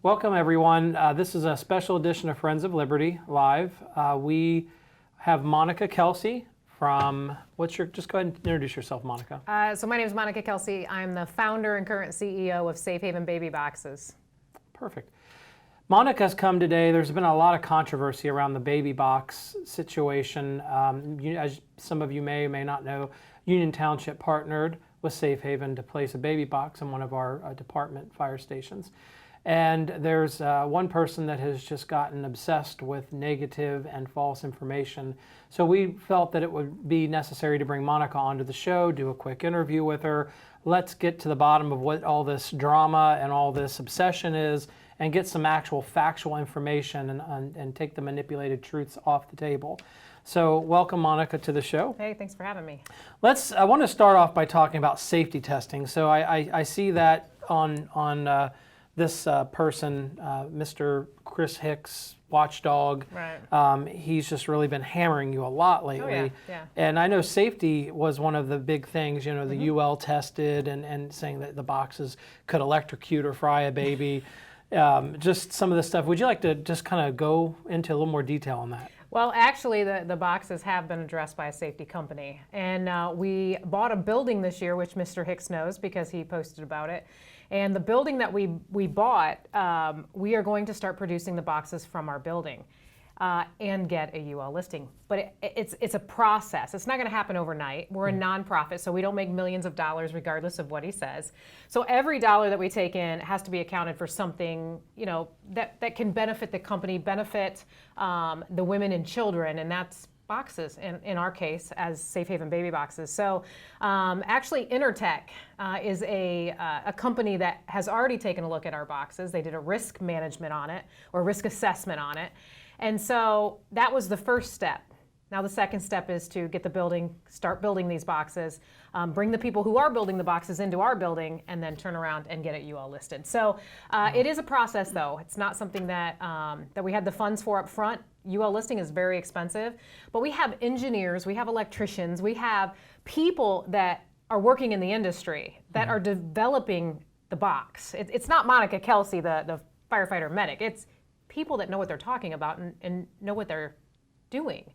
Welcome, everyone. This is a special edition of Friends of Liberty Live. We have Monica Kelsey from, just go ahead and introduce yourself, Monica. So my name is Monica Kelsey. I'm the founder and current CEO of Safe Haven Baby Boxes. Perfect. Monica's come today. There's been a lot of controversy around the baby box situation. As some of you may or may not know, Union Township partnered with Safe Haven to place a baby box in one of our department fire stations. And there's one person that has just gotten obsessed with negative and false information. So we felt that it would be necessary to bring Monica onto the show, do a quick interview with her. Let's get to the bottom of what all this drama and all this obsession is and get some actual factual information and take the manipulated truths off the table. So welcome, Monica, to the show. Hey, thanks for having me. I want to start off by talking about safety testing. So I see that on this person, Mr. Chris Hicks, watchdog. Right. He's just really been hammering you a lot lately. Oh, yeah. And I know safety was one of the big things, the UL tested and saying that the boxes could electrocute or fry a baby. Just some of the stuff. Would you like to just kind of go into a little more detail on that? Well, actually, the boxes have been addressed by a safety company. And we bought a building this year, which Mr. Hicks knows because he posted about it. And the building that we bought, we are going to start producing the boxes from our building and get a UL listing. But it's a process. It's not going to happen overnight. We're a nonprofit, so we don't make millions of dollars regardless of what he says. So every dollar that we take in has to be accounted for something, that can benefit the company, benefit the women and children, and that's boxes in our case as Safe Haven Baby Boxes. So actually Intertech is a company that has already taken a look at our boxes. They did a risk management on it or risk assessment on it. And so that was the first step. Now the second step is to get the building, start building these boxes, bring the people who are building the boxes into our building, and then turn around and get it UL listed. So it is a process, though. It's not something that we had the funds for up front. UL listing is very expensive, but we have engineers, we have electricians, we have people that are working in the industry that are developing the box. It's not Monica Kelsey, the firefighter medic. It's people that know what they're talking about and know what they're doing.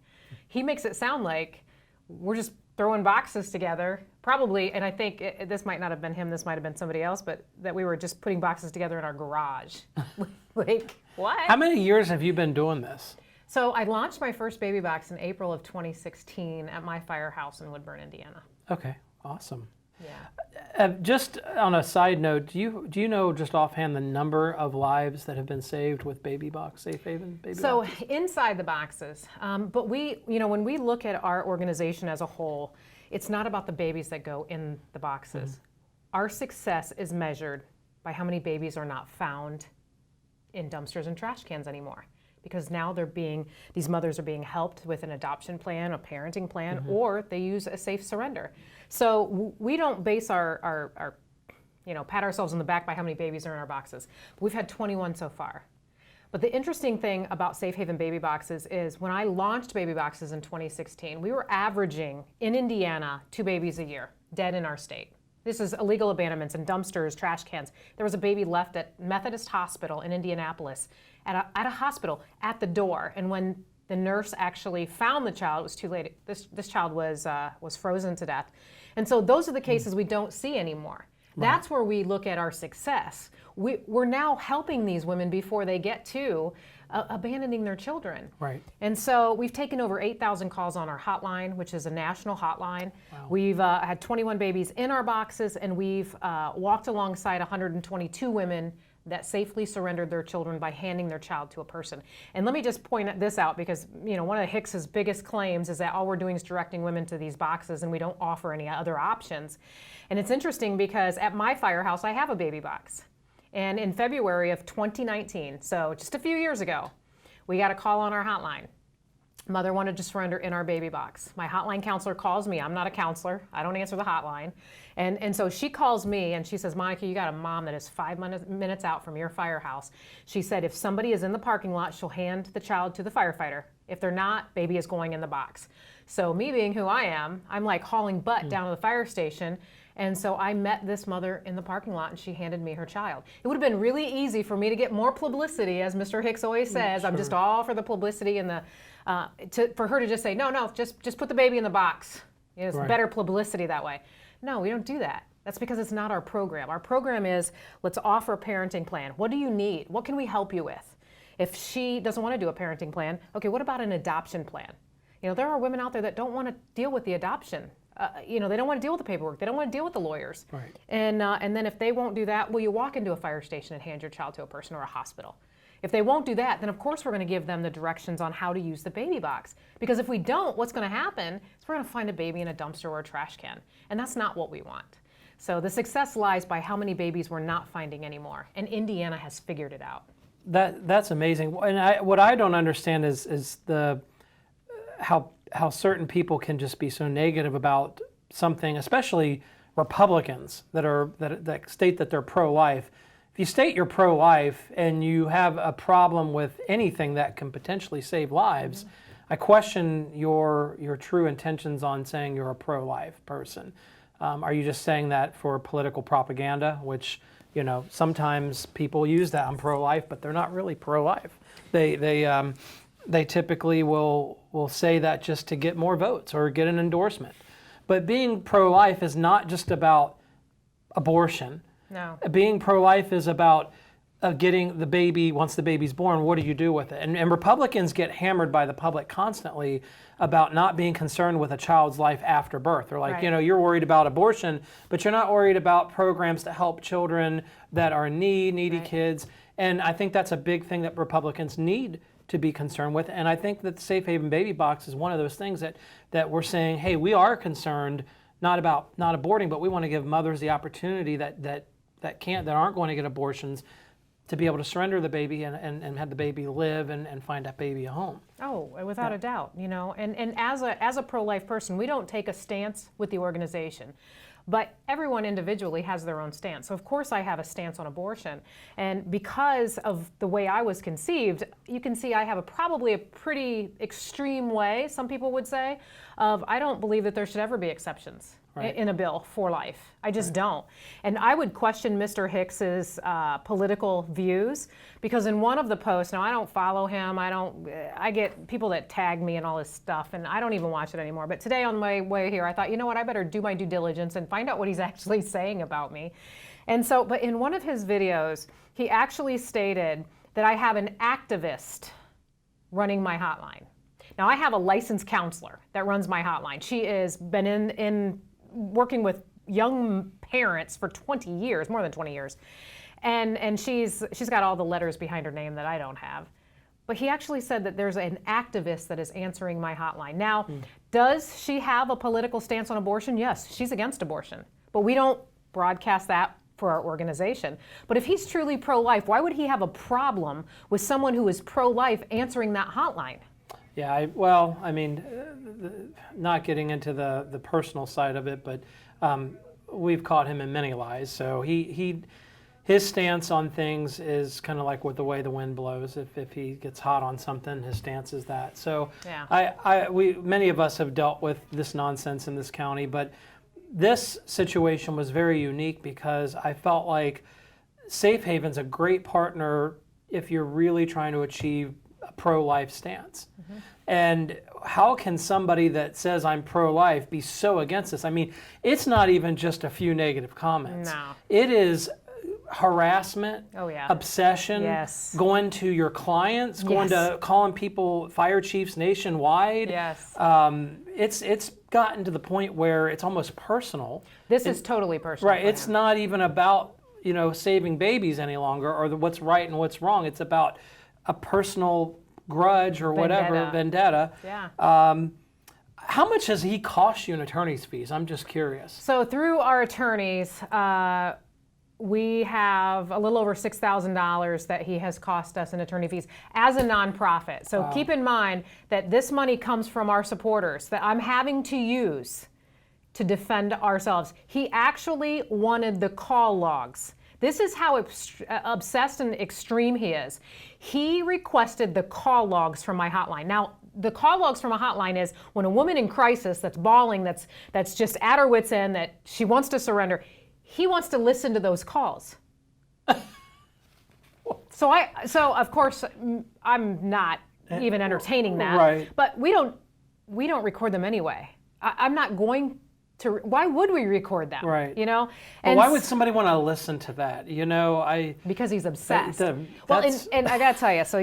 He makes it sound like we're just throwing boxes together, probably, and I think this might not have been him, this might have been somebody else, but that we were just putting boxes together in our garage. Like, what? How many years have you been doing this? So I launched my first baby box in April of 2016 at my firehouse in Woodburn, Indiana. Okay, awesome. Yeah. Just on a side note, do you know just offhand the number of lives that have been saved with baby box, Safe Haven baby boxes? So inside the boxes, but when we look at our organization as a whole, it's not about the babies that go in the boxes. Our success is measured by how many babies are not found in dumpsters and trash cans anymore. Because now these mothers are being helped with an adoption plan, a parenting plan, or they use a safe surrender. So we don't base our pat ourselves on the back by how many babies are in our boxes. We've had 21 so far. But the interesting thing about Safe Haven Baby Boxes is when I launched Baby Boxes in 2016, we were averaging in Indiana 2 babies a year dead in our state. This is illegal abandonments and dumpsters, trash cans. There was a baby left at Methodist Hospital in Indianapolis at a hospital at the door. And when the nurse actually found the child, it was too late. This child was frozen to death. And so those are the cases we don't see anymore. Right. That's where we look at our success. We're now helping these women before they get to abandoning their children. Right. And so we've taken over 8,000 calls on our hotline, which is a national hotline. Wow. We've had 21 babies in our boxes, and we've walked alongside 122 women that safely surrendered their children by handing their child to a person. And let me just point this out because one of Hicks's biggest claims is that all we're doing is directing women to these boxes and we don't offer any other options. And it's interesting because at my firehouse I have a baby box. And in February of 2019, so just a few years ago, we got a call on our hotline. Mother wanted to surrender in our baby box. My hotline counselor calls me. I'm not a counselor. I don't answer the hotline. And so she calls me and she says, Monica, you got a mom that is 5 minutes out from your firehouse. She said, if somebody is in the parking lot, she'll hand the child to the firefighter. If they're not, baby is going in the box. So me being who I am, I'm like hauling butt down to the fire station. And so I met this mother in the parking lot and she handed me her child. It would have been really easy for me to get more publicity, as Mr. Hicks always says. Sure. I'm just all for the publicity and for her to just say, no, just put the baby in the box. It's Right. better publicity that way. No, we don't do that. That's because it's not our program. Our program is, let's offer a parenting plan. What do you need? What can we help you with? If she doesn't want to do a parenting plan, okay, what about an adoption plan? There are women out there that don't want to deal with the adoption. They don't want to deal with the paperwork. They don't want to deal with the lawyers. Right. And then if they won't do that, will you walk into a fire station and hand your child to a person or a hospital? If they won't do that, then of course we're going to give them the directions on how to use the baby box. Because if we don't, what's going to happen is we're going to find a baby in a dumpster or a trash can. And that's not what we want. So the success lies by how many babies we're not finding anymore. And Indiana has figured it out. That's amazing. And what I don't understand is how certain people can just be so negative about something, especially Republicans that state that they're pro-life. If you state you're pro-life and you have a problem with anything that can potentially save lives, I question your true intentions on saying you're a pro-life person. Are you just saying that for political propaganda, which sometimes people use that, I'm pro-life, but they're not really pro-life. They typically will say that just to get more votes or get an endorsement. But being pro-life is not just about abortion. No. Being pro-life is about getting the baby, once the baby's born, what do you do with it? And Republicans get hammered by the public constantly about not being concerned with a child's life after birth. They're like, Right. You're worried about abortion, but you're not worried about programs to help children that are in need, needy Right. kids. And I think that's a big thing that Republicans need to be concerned with. And I think that the Safe Haven Baby Box is one of those things that we're saying, hey, we are concerned not about not aborting, but we want to give mothers the opportunity that aren't going to get abortions to be able to surrender the baby and have the baby live and find that baby a home. Oh, without a doubt, and as a pro-life person, we don't take a stance with the organization, but everyone individually has their own stance. So of course I have a stance on abortion, and because of the way I was conceived, you can see I have probably a pretty extreme way, some people would say, of I don't believe that there should ever be exceptions. Right. In a bill for life. I just don't. And I would question Mr. Hicks's political views, because in one of the posts, now I don't follow him, I get people that tag me and all this stuff, and I don't even watch it anymore. But today on my way here, I thought, you know what, I better do my due diligence and find out what he's actually saying about me. And so, but in one of his videos, he actually stated that I have an activist running my hotline. Now I have a licensed counselor that runs my hotline. She has been in working with young parents for 20 years, more than 20 years. And she's got all the letters behind her name that I don't have. But he actually said that there's an activist that is answering my hotline. Now, does she have a political stance on abortion? Yes, she's against abortion. But we don't broadcast that for our organization. But if he's truly pro-life, why would he have a problem with someone who is pro-life answering that hotline? Yeah, not getting into the personal side of it, but we've caught him in many lies. So his stance on things is kind of like with the way the wind blows. If he gets hot on something, his stance is that. So yeah. Many of us have dealt with this nonsense in this county, but this situation was very unique because I felt like Safe Haven's a great partner if you're really trying to achieve a pro-life stance. Mm-hmm. And how can somebody that says I'm pro-life be so against this? I mean, it's not even just a few negative comments. No. It is harassment, oh, yeah. obsession, yes. going to your clients, going to calling people fire chiefs nationwide. Yes. It's gotten to the point where it's almost personal. This is totally personal. Right. It's not even about, saving babies any longer or what's right and what's wrong. It's about a personal grudge or whatever, vendetta. Yeah. How much has he cost you in attorney's fees? I'm just curious. So through our attorneys, we have a little over $6,000 that he has cost us in attorney fees as a nonprofit. So keep in mind that this money comes from our supporters that I'm having to use to defend ourselves. He actually wanted the call logs. This is how obsessed and extreme he is. He requested the call logs from my hotline. Now, the call logs from a hotline is when a woman in crisis that's bawling, that's just at her wit's end, that she wants to surrender, he wants to listen to those calls. So of course I'm not even entertaining that. Right. But we don't record them anyway. I'm not going to. Why would we record them? Right. You know. And why would somebody want to listen to that? You know, because he's obsessed. Well, and I gotta tell you, so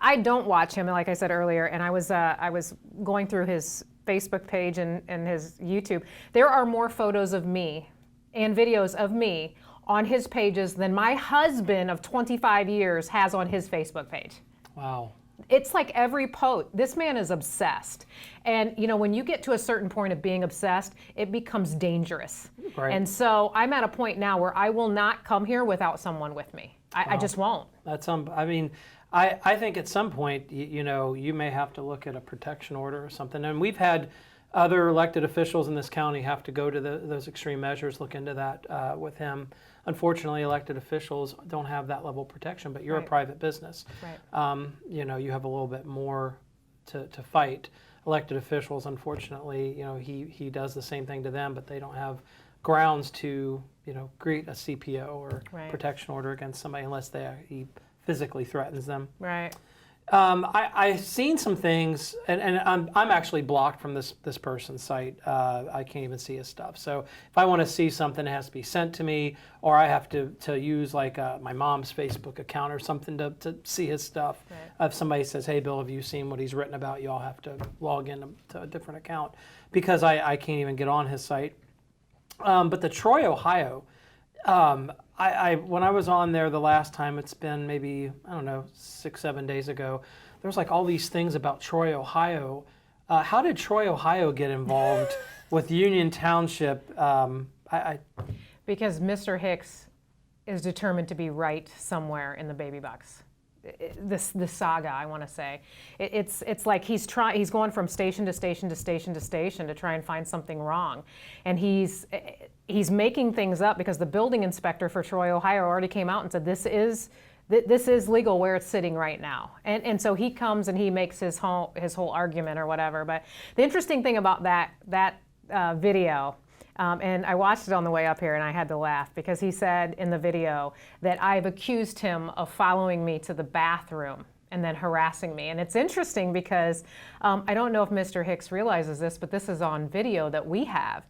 I don't watch him, like I said earlier, and I was going through his Facebook page and his YouTube. There are more photos of me and videos of me on his pages than my husband of 25 years has on his Facebook page. Wow. It's like every post. This man is obsessed. And you know, when you get to a certain point of being obsessed, it becomes dangerous. Right. And so I'm at a point now where I will not come here without someone with me. I just won't. I mean, I think at some point, you know, you may have to look at a protection order or something. And we've had other elected officials in this county have to go to those extreme measures, look into that with him. Unfortunately, elected officials don't have that level of protection, but you're a private business. Right. You know, you have a little bit more to fight. Elected officials, unfortunately, you know, he does the same thing to them, but they don't have grounds to, you know, greet a CPO or protection order against somebody unless he physically threatens them. Right. I've seen some things, and I'm actually blocked from this person's site. I can't even see his stuff. So if I want to see something, it has to be sent to me, or I have to use like my mom's Facebook account or something to see his stuff. Right. If somebody says, "Hey, Bill, have you seen what he's written about you?" I'll have to log in to a different account because I can't even get on his site. But the Troy, Ohio. When I was on there the last time, it's been maybe, I don't know, 6-7 days ago, there was like all these things about Troy, Ohio. How did Troy, Ohio get involved with Union Township? Because Mr. Hicks is determined to be right somewhere in the baby box. This saga, I want to say, it's like he's going from station to station to station to station to try and find something wrong, and he's making things up because the building inspector for Troy, Ohio, already came out and said this is legal where it's sitting right now, and so he comes and he makes his whole argument or whatever. But the interesting thing about that video. And I watched it on the way up here and I had to laugh because he said in the video that I've accused him of following me to the bathroom and then harassing me. And it's interesting because I don't know if Mr. Hicks realizes this, but this is on video that we have.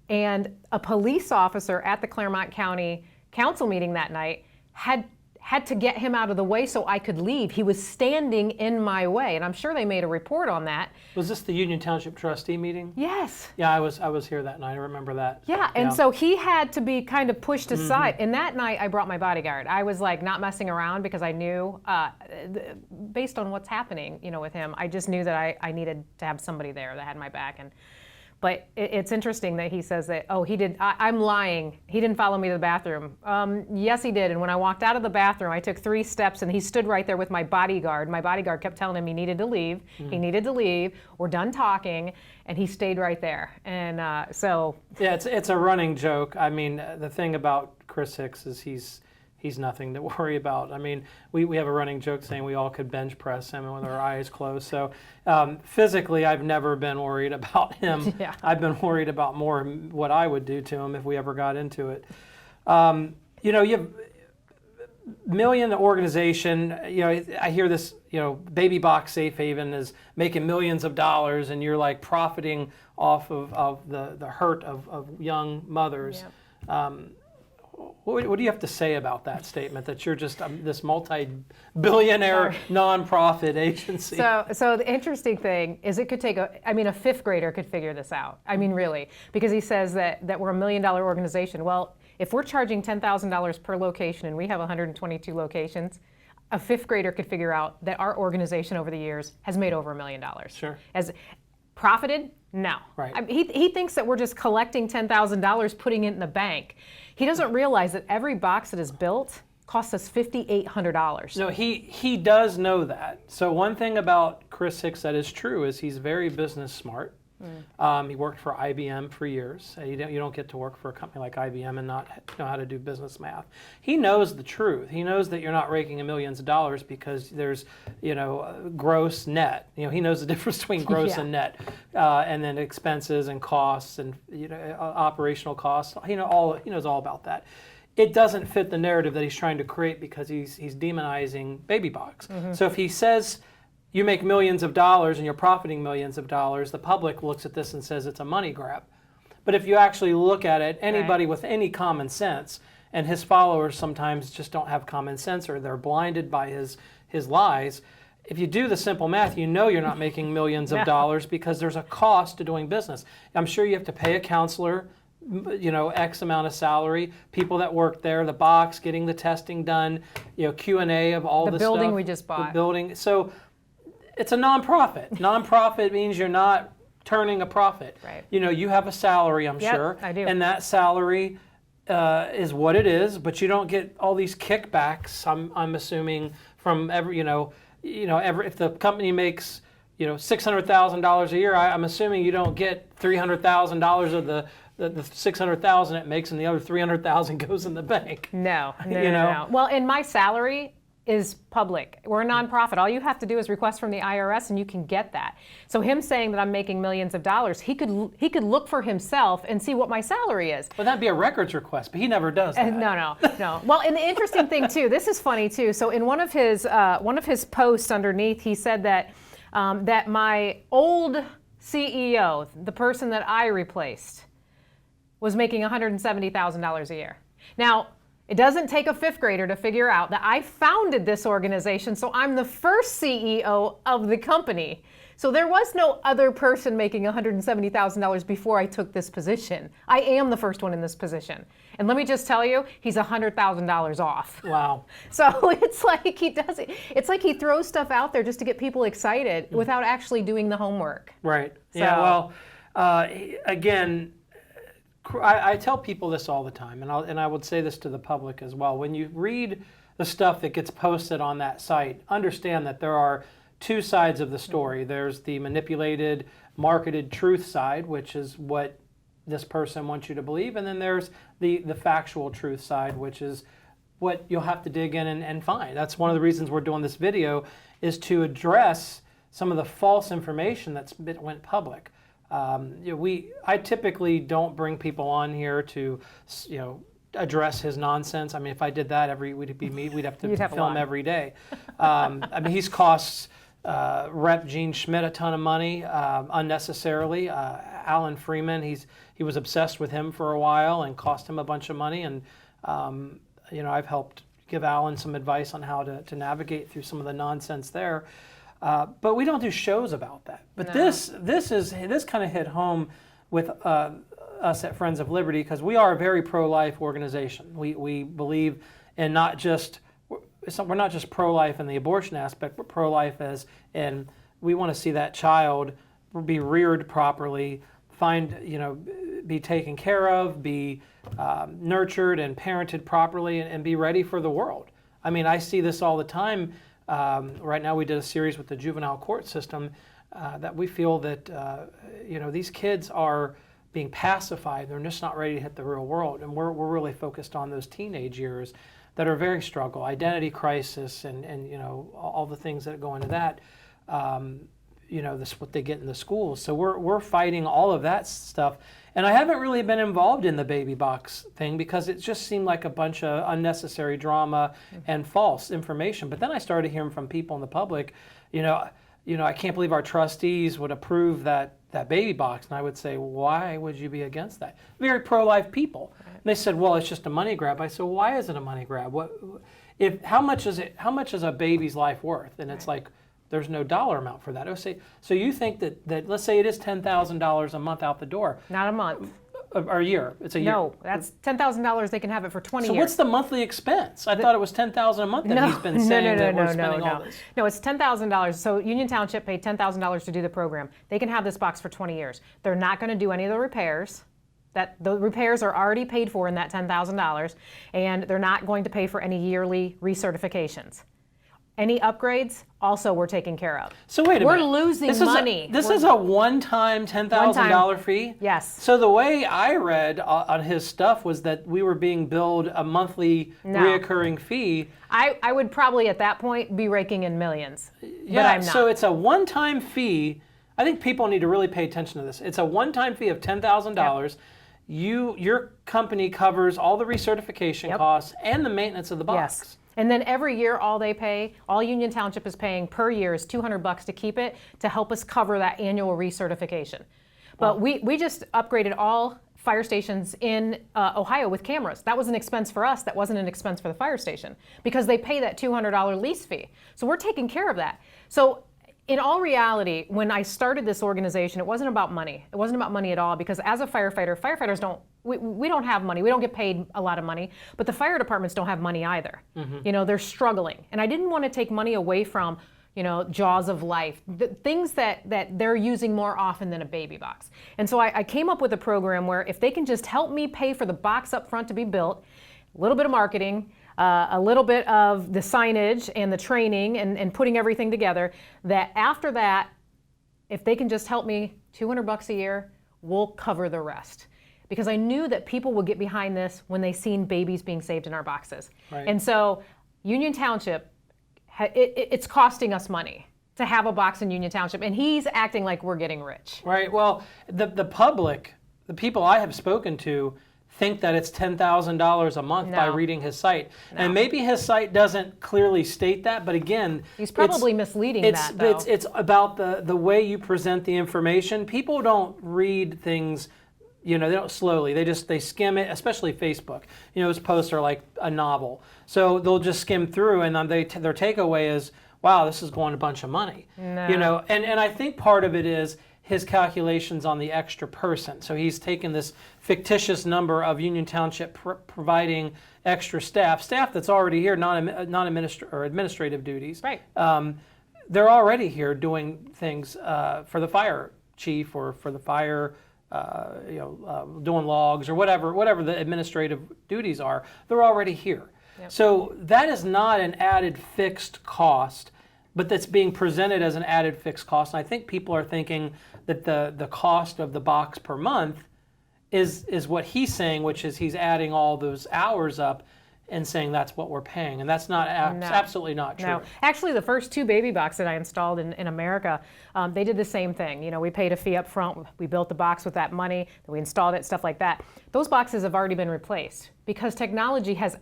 And a police officer at the Claremont County Council meeting that night had to get him out of the way so I could leave. He was standing in my way, and I'm sure they made a report on that. Was this the Union Township trustee meeting? Yes. Yeah, I was here that night. I remember that. Yeah, and so he had to be kind of pushed aside. And that night, I brought my bodyguard. I was like not messing around because I knew, based on what's happening, you know, with him, I just knew that I needed to have somebody there that had my back. But it's interesting that he says that, oh, he did, I'm lying. He didn't follow me to the bathroom. Yes, he did. And when I walked out of the bathroom, I took 3 steps and he stood right there with my bodyguard. My bodyguard kept telling him he needed to leave. He needed to leave. We're done talking. And he stayed right there. And so. Yeah, it's a running joke. I mean, the thing about Chris Hicks is he's nothing to worry about. I mean, we have a running joke saying we all could bench press him with our eyes closed. So physically, I've never been worried about him. Yeah. I've been worried about more what I would do to him if we ever got into it. You know, you have million organization. You know, I hear this. You know, Baby Box Safe Haven is making millions of dollars, and you're like profiting off of the hurt of young mothers. Yep. What do you have to say about that statement, that you're just this multi-billionaire nonprofit agency? So the interesting thing is it could take a 5th grader could figure this out. I mean, really, because he says that we're $1 million organization. Well, if we're charging $10,000 per location and we have 122 locations, a 5th grader could figure out that our organization over the years has made over $1 million. Sure. Has profited? No. Right. He thinks that we're just collecting $10,000, putting it in the bank. He doesn't realize that every box that is built costs us $5,800. No, he does know that. So one thing about Chris Hicks that is true is he's very business smart. He worked for IBM for years. You don't get to work for a company like IBM and not know how to do business math. He knows the truth. He knows that you're not raking in millions of dollars because there's, gross, net. He knows the difference between gross and net, and then expenses and costs and operational costs. He knows all about that. It doesn't fit the narrative that he's trying to create because he's demonizing baby box. So if he says you make millions of dollars and you're profiting millions of dollars, the public looks at this and says it's a money grab. But if you actually look at it, anybody with any common sense, and his followers sometimes just don't have common sense or they're blinded by his lies, if you do the simple math, you're not making millions of dollars because there's a cost to doing business. I'm sure you have to pay a counselor, X amount of salary, people that work there, the box, getting the testing done, Q&A of all the building stuff. we just bought. The building. So it's a nonprofit. Nonprofit means you're not turning a profit. Right. You have a salary, I'm sure. I do. And that salary is what it is, but you don't get all these kickbacks, I'm assuming, from if the company makes $600,000 a year, I'm assuming you don't get $300,000 of the $600,000 it makes, and the other $300,000 goes in the bank. No. Well, and my salary is public. We're a nonprofit. All you have to do is request from the IRS, and you can get that. So him saying that I'm making millions of dollars, he could look for himself and see what my salary is. Well, that'd be a records request, but he never does that. No. Well, and the interesting thing too, this is funny too. So in one of his posts underneath, he said that that my old CEO, the person that I replaced, was making $170,000 a year. Now, it doesn't take a fifth grader to figure out that I founded this organization, so I'm the first CEO of the company. So there was no other person making $170,000 before I took this position. I am the first one in this position. And let me just tell you, he's $100,000 off. Wow. So it's like he does it. It's like he throws stuff out there just to get people excited without actually doing the homework. Right. Yeah, well, again, I tell people this all the time, and I would say this to the public as well. When you read the stuff that gets posted on that site, understand that there are two sides of the story. There's the manipulated, marketed truth side, which is what this person wants you to believe, and then there's the factual truth side, which is what you'll have to dig in and find. That's one of the reasons we're doing this video, is to address some of the false information that went public. I typically don't bring people on here to, address his nonsense. I mean, if I did that we'd have to film every day. He's costs Rep. Gene Schmidt a ton of money unnecessarily. Alan Freeman, he was obsessed with him for a while and cost him a bunch of money. And I've helped give Alan some advice on how to navigate through some of the nonsense there. But we don't do shows about that. But this kind of hit home with us at Friends of Liberty, because we are a very pro-life organization. We believe in we're not just pro-life in the abortion aspect, but pro-life as in we want to see that child be reared properly, be taken care of, be nurtured and parented properly, and be ready for the world. I mean, I see this all the time. Right now we did a series with the juvenile court system that we feel that these kids are being pacified. They're just not ready to hit the real world. And we're really focused on those teenage years that are very struggle, identity crisis, and all the things that go into that. This what they get in the schools. So we're fighting all of that stuff. And I haven't really been involved in the baby box thing because it just seemed like a bunch of unnecessary drama and false information. But then I started hearing from people in the public, I can't believe our trustees would approve that baby box. And I would say, why would you be against that? Very pro-life people. Right. And they said, well, it's just a money grab. I said, well, why is it a money grab? How much is a baby's life worth? And it's like, there's no dollar amount for that. So you think that let's say it is $10,000 a month out the door. Not a month. Or a year. It's a year. No, that's $10,000. They can have it for 20 years. So what's the monthly expense? I thought it was $10,000 a month that he's been saying that we're spending all this. No, it's $10,000. So Union Township paid $10,000 to do the program. They can have this box for 20 years. They're not going to do any of the repairs. The repairs are already paid for in that $10,000, and they're not going to pay for any yearly recertifications. Any upgrades, also we're taking care of. So wait a minute. We're losing money. This is a one-time $10,000 fee? Yes. So the way I read on his stuff was that we were being billed a monthly reoccurring fee. I would probably at that point be raking in millions, Yeah, but I'm not. so it's a one-time fee. I think people need to really pay attention to this. It's a one-time fee of $10,000. Your company covers all the recertification costs and the maintenance of the box. Yes. And then every year, all Union Township is paying per year is $200 to keep it, to help us cover that annual recertification. But we just upgraded all fire stations in Ohio with cameras. That was an expense for us. That wasn't an expense for the fire station, because they pay that $200 lease fee. So we're taking care of that. So in all reality, when I started this organization, it wasn't about money. It wasn't about money at all, because as a firefighter, firefighters don't, we don't have money. We don't get paid a lot of money, but the fire departments don't have money either. You know, they're struggling. And I didn't want to take money away from, you know, jaws of life, the things that they're using more often than a baby box. And so I came up with a program where if they can just help me pay for the box up front to be built, a little bit of marketing, a little bit of the signage and the training and putting everything together, that after that, if they can just help me $200 a year, we'll cover the rest. Because I knew that people would get behind this when they seen babies being saved in our boxes. Right. And so Union Township, it's costing us money to have a box in Union Township, and he's acting like we're getting rich. Right. Well, the public, the people I have spoken to, think that it's $10,000 a month by reading his site. And maybe his site doesn't clearly state that, but again, he's probably misleading that, though. It's about the way you present the information. People don't read things, you know, they don't slowly. They skim it, especially Facebook. You know, his posts are like a novel. So they'll just skim through, and then their takeaway is, wow, this is going a bunch of money. No. You know, and I think part of it is his calculations on the extra person. So he's taken this fictitious number of Union Township providing extra staff that's already here, administrative duties. Right. They're already here doing things for the fire chief or for the fire, doing logs or whatever the administrative duties are. They're already here. Yep. So that is not an added fixed cost, but that's being presented as an added fixed cost. And I think people are thinking that the cost of the box per month is what he's saying, which is he's adding all those hours up and saying that's what we're paying. And that's not absolutely not true. No. Actually, the first 2 baby boxes that I installed in America, they did the same thing. You know, we paid a fee up front, we built the box with that money, then we installed it, stuff like that. Those boxes have already been replaced because technology has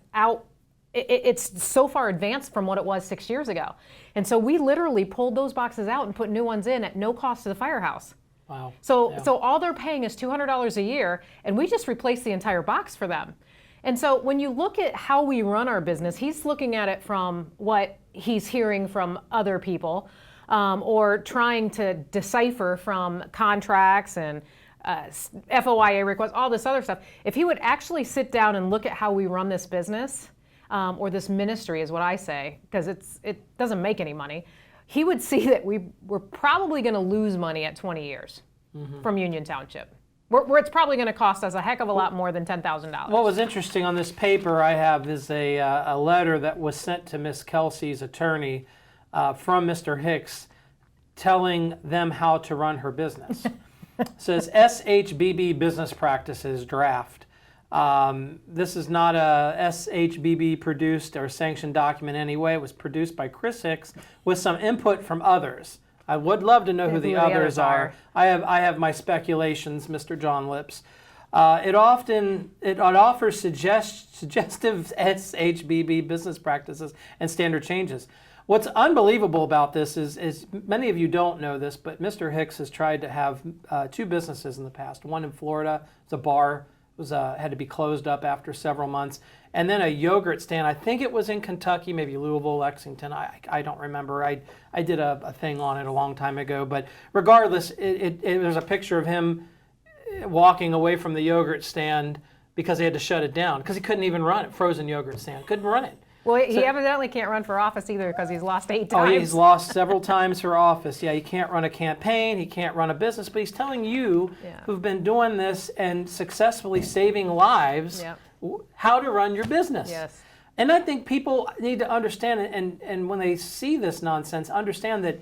it's so far advanced from what it was 6 years ago. And so we literally pulled those boxes out and put new ones in at no cost to the firehouse. Wow. So all they're paying is $200 a year, and we just replaced the entire box for them. And so when you look at how we run our business, he's looking at it from what he's hearing from other people, or trying to decipher from contracts and FOIA requests, all this other stuff. If he would actually sit down and look at how we run this business, or this ministry is what I say, because it doesn't make any money, he would see that we're probably going to lose money at 20 years from Union Township. Where it's probably going to cost us a heck of a lot more than $10,000. What was interesting on this paper I have is a letter that was sent to Miss Kelsey's attorney from Mr. Hicks telling them how to run her business. It says SHBB Business Practices Draft. This is not a SHBB produced or sanctioned document anyway. It was produced by Chris Hicks with some input from others. I would love to know who the others are. I have my speculations, Mr. John Lips. It offers suggestive SHBB business practices and standard changes. What's unbelievable about this is many of you don't know this, but Mr. Hicks has tried to have 2 businesses in the past. One in Florida, it's a bar. Had to be closed up after several months. And then a yogurt stand, I think it was in Kentucky, maybe Louisville, Lexington, I don't remember. I did a thing on it a long time ago. But regardless, there's a picture of him walking away from the yogurt stand because he had to shut it down because he couldn't even run it, frozen yogurt stand, couldn't run it. Well, he evidently can't run for office either because he's lost 8 times. Oh, he's lost several times for office. Yeah, he can't run a campaign, he can't run a business, but he's telling you who've been doing this and successfully saving lives how to run your business. Yes. And I think people need to understand it, and when they see this nonsense, understand that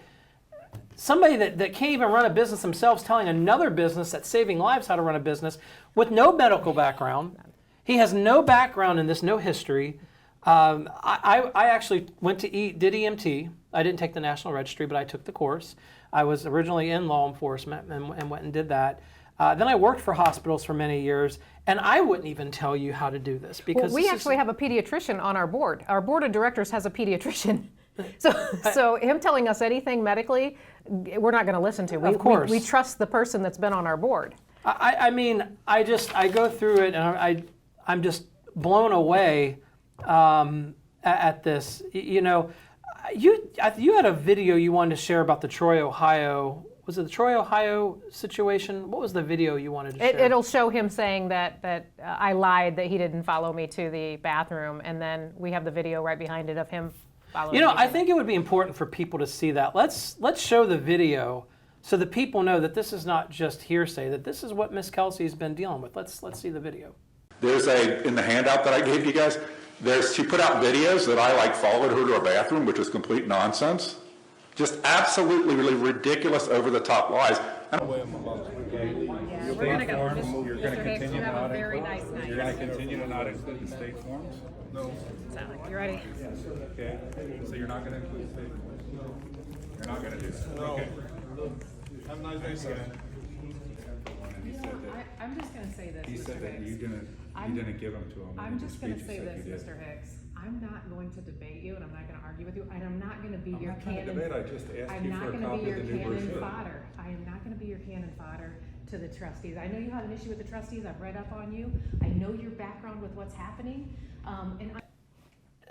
somebody that can't even run a business themselves telling another business that's saving lives how to run a business with no medical background. He has no background in this, no history. I actually did EMT. I didn't take the National Registry, but I took the course. I was originally in law enforcement and went and did that. Then I worked for hospitals for many years, and I wouldn't even tell you how to do this because we actually have a pediatrician on our board. Our board of directors has a pediatrician. So him telling us anything medically, we're not going to listen to. Of course. We trust the person that's been on our board. I mean, I go through it, and I'm just blown away at this. You know, you had a video you wanted to share about the Troy, Ohio. Was it the Troy, Ohio situation? What was the video you wanted to share? It'll show him saying that I lied, that he didn't follow me to the bathroom, and then we have the video right behind it of him following me. You know, I think it would be important for people to see that. Let's show the video so that people know that this is not just hearsay, that this is what Miss Kelsey's been dealing with. Let's see the video. There's in the handout that I gave you guys, she put out videos that I followed her to her bathroom, which is complete nonsense. Just absolutely really ridiculous, over the top lies. We're gonna go. You're going to continue You to have a not very include. nice night. You're going to continue to not include the state forms. No. You ready? Okay. So you're not going to include state forms. You're not going to do that. No. Okay. Have a nice day, sir. And he said that I'm just going to say this, he Mr. said that Hicks. you didn't give them to him. I'm in your just going to speech. say You said this, you did. Mr. Hicks. I'm not going to debate you, and I'm not going to argue with you, and I'm not going to be I'm your not trying to cannon. debate. I just asked I'm you not for a going to copy be of your the new cannon brochure. fodder. I am not going to be your cannon fodder to the trustees. I know you have an issue with the trustees. I've read up on you. I know your background with what's happening,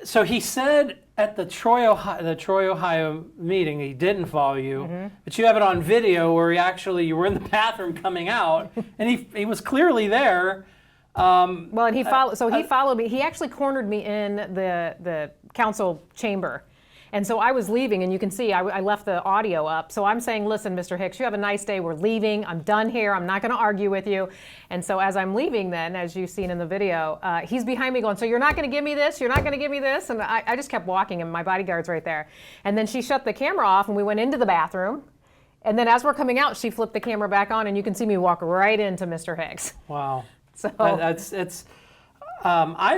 So he said at the Troy, Ohio meeting he didn't follow you, but you have it on video where you were in the bathroom coming out, and he was clearly there. Well, and he followed. So he followed me. He actually cornered me in the council chamber, and so I was leaving. And you can see I left the audio up. So I'm saying, "Listen, Mr. Hicks, you have a nice day. We're leaving. I'm done here. I'm not going to argue with you." And so as I'm leaving, then as you've seen in the video, he's behind me going, "So you're not going to give me this? You're not going to give me this?" And I just kept walking, and my bodyguard's right there. And then she shut the camera off, and we went into the bathroom. And then as we're coming out, she flipped the camera back on, and you can see me walk right into Mr. Hicks. Wow. So I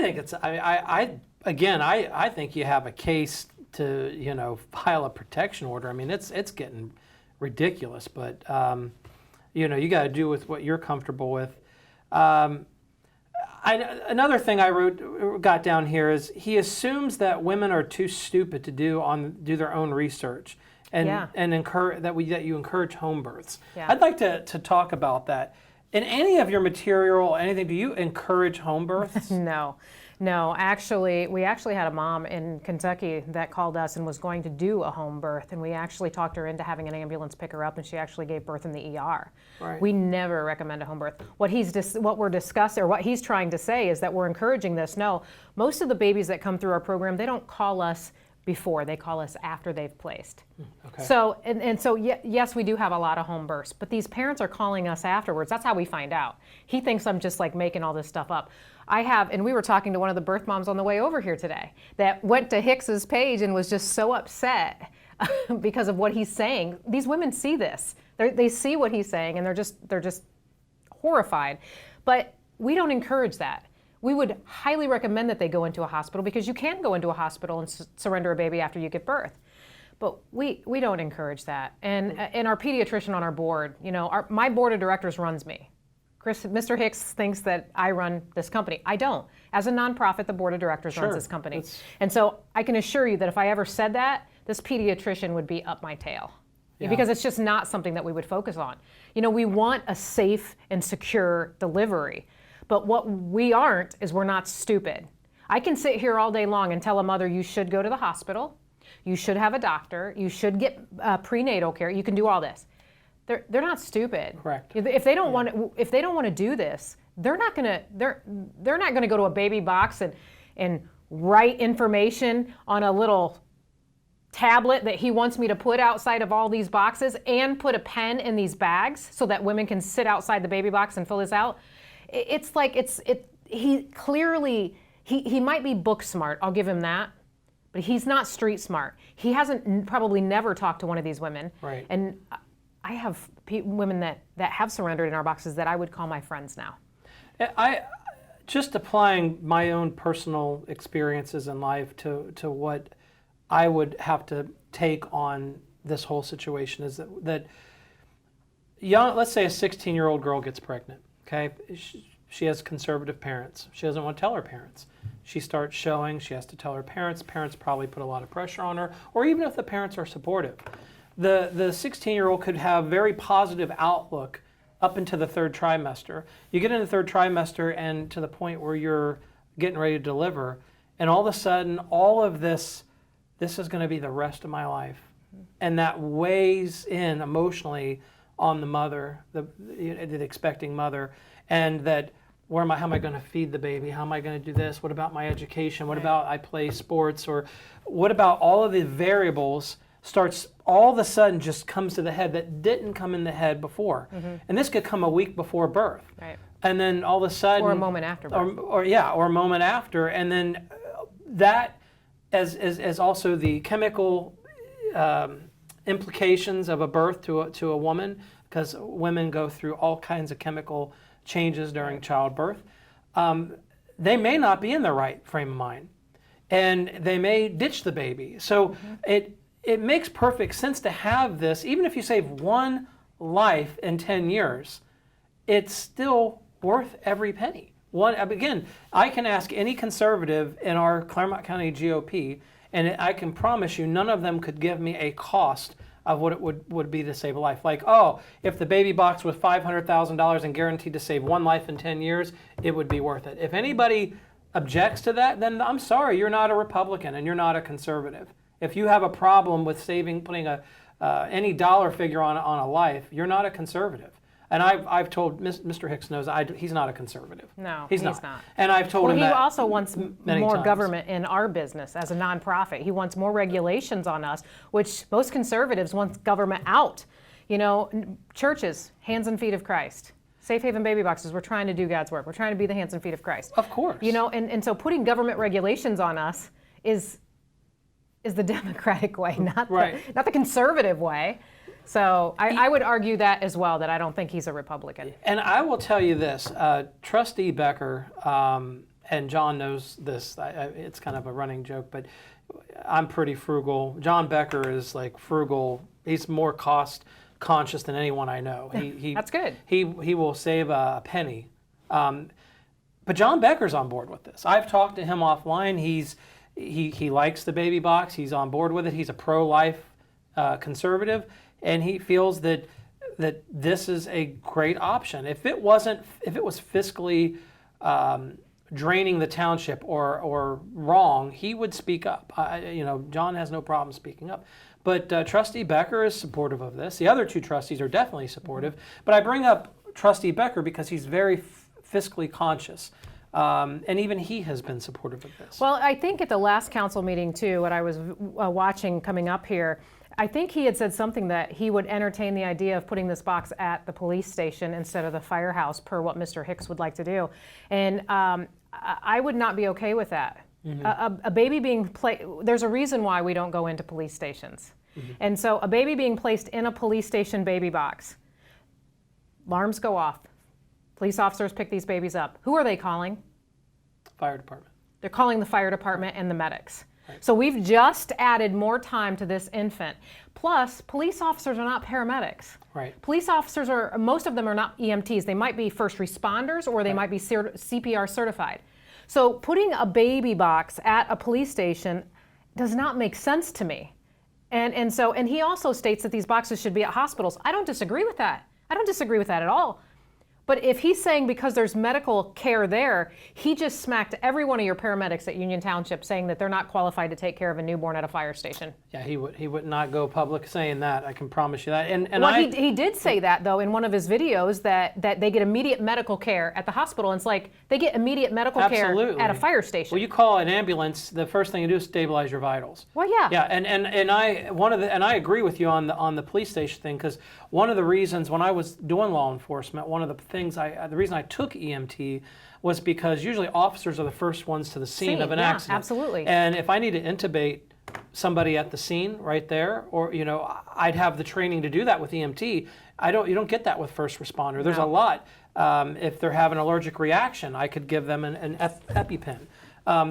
think it's. I think you have a case to file a protection order. I mean, it's getting ridiculous, but you got to do with what you're comfortable with. Another thing I got down here is he assumes that women are too stupid to do their own research and encourage that you encourage home births. Yeah. I'd like to talk about that. In any of your material or anything, do you encourage home births? No. We actually had a mom in Kentucky that called us and was going to do a home birth, and we actually talked her into having an ambulance pick her up, and she actually gave birth in the ER. Right. We never recommend a home birth. What we're discussing, or what he's trying to say, is that we're encouraging this. No, most of the babies that come through our program, they don't call us before, they call us after they've placed. Okay. So, yes, we do have a lot of home births, but these parents are calling us afterwards. That's how we find out. He thinks I'm just making all this stuff up. And we were talking to one of the birth moms on the way over here today that went to Hicks's page and was just so upset because of what he's saying. These women see this. They see what he's saying, and they're just horrified. But we don't encourage that. We would highly recommend that they go into a hospital, because you can go into a hospital and surrender a baby after you give birth. But we don't encourage that. And our pediatrician on our board, my board of directors runs me. Mr. Hicks thinks that I run this company. I don't. As a nonprofit, the board of directors runs this company. And so I can assure you that if I ever said that, this pediatrician would be up my tail. Yeah. Because it's just not something that we would focus on. We want a safe and secure delivery. But what we aren't is we're not stupid. I can sit here all day long and tell a mother, you should go to the hospital, you should have a doctor, you should get prenatal care, you can do all this. They're not stupid. Correct. If they don't want to do this, they're not gonna go to a baby box and write information on a little tablet that he wants me to put outside of all these boxes and put a pen in these bags so that women can sit outside the baby box and fill this out. He clearly he might be book smart, I'll give him that, but he's not street smart. He hasn't probably never talked to one of these women. Right. And I have women that have surrendered in our boxes that I would call my friends now. I just applying my own personal experiences in life to what I would have to take on this whole situation is that young, let's say a 16-year-old girl gets pregnant, okay? She has conservative parents. She doesn't want to tell her parents. She starts showing, she has to tell her parents. Parents probably put a lot of pressure on her, or even if the parents are supportive. The 16-year-old could have very positive outlook up into the third trimester. You get into the third trimester and to the point where you're getting ready to deliver, and all of a sudden, all of this is going to be the rest of my life. And that weighs in emotionally on the mother, the expecting mother, and that how am I going to feed the baby? How am I going to do this? What about my education? What about I play sports? Or what about all of the variables starts all of a sudden just comes to the head that didn't come in the head before. And this could come a week before birth. Right. And then all of a sudden. Or a moment after birth. Or a moment after. And then that as also the chemical implications of a birth to a woman, because women go through all kinds of chemical changes during childbirth. They may not be in the right frame of mind, and they may ditch the baby. So it makes perfect sense to have this. Even if you save one life in 10 years, it's still worth every penny. Again, I can ask any conservative in our Claremont County GOP, and I can promise you none of them could give me a cost of what it would be to save a life. Like, if the baby box was $500,000 and guaranteed to save one life in 10 years, it would be worth it. If anybody objects to that, then I'm sorry, you're not a Republican and you're not a conservative. If you have a problem with putting any dollar figure on a life, you're not a conservative. And I've told Mr. Hicks knows he's not a conservative. No, he's not. not. And I've told him that. He also wants more times. government in our business as a nonprofit. He wants more regulations on us, which most conservatives want government out. You know, churches, hands and feet of Christ. Safe Haven baby boxes, we're trying to do God's work. We're trying to be the hands and feet of Christ. Of course. You know, and so putting government regulations on us is the Democratic way, not the conservative way. So I would argue that as well, that I don't think he's a Republican. And I will tell you this, Trustee Becker, and John knows this, it's kind of a running joke, but I'm pretty frugal. John Becker is like frugal. He's more cost conscious than anyone I know. That's good. He will save a penny. But John Becker's on board with this. I've talked to him offline. He likes the baby box. He's on board with it. He's a pro-life conservative. And he feels that this is a great option. If it was fiscally draining the township or wrong, he would speak up. John has no problem speaking up. But Trustee Becker is supportive of this. The other two trustees are definitely supportive. But I bring up Trustee Becker because he's very fiscally conscious. And even he has been supportive of this. Well, I think at the last council meeting too, what I was watching coming up here, I think he had said something that he would entertain the idea of putting this box at the police station instead of the firehouse, per what Mr. Hicks would like to do. And I would not be okay with that. A baby being there's a reason why we don't go into police stations. And so a baby being placed in a police station baby box, alarms go off. Police officers pick these babies up. Who are they calling? Fire department. They're calling the fire department and the medics. So we've just added more time to this infant. Plus, police officers are not paramedics. Right. Police officers most of them are not EMTs. They might be first responders or they might be CPR certified. So putting a baby box at a police station does not make sense to me. And he also states that these boxes should be at hospitals. I don't disagree with that. I don't disagree with that at all. But if he's saying because there's medical care there, he just smacked every one of your paramedics at Union Township saying that they're not qualified to take care of a newborn at a fire station. Yeah, he would not go public saying that. I can promise you that. He did say that though in one of his videos that they get immediate medical care at the hospital. And it's like they get immediate medical care at a fire station. Well, you call an ambulance, the first thing you do is stabilize your vitals. Well, yeah. Yeah, and I agree with you on the police station thing, because one of the reasons when I was doing law enforcement, one of the things the reason I took EMT was because usually officers are the first ones to the scene of an yeah, accident. absolutely. And if I need to intubate somebody at the scene right there, or I'd have the training to do that with EMT. You don't get that with first responder. There's a lot. If they're having an allergic reaction, I could give them an EpiPen.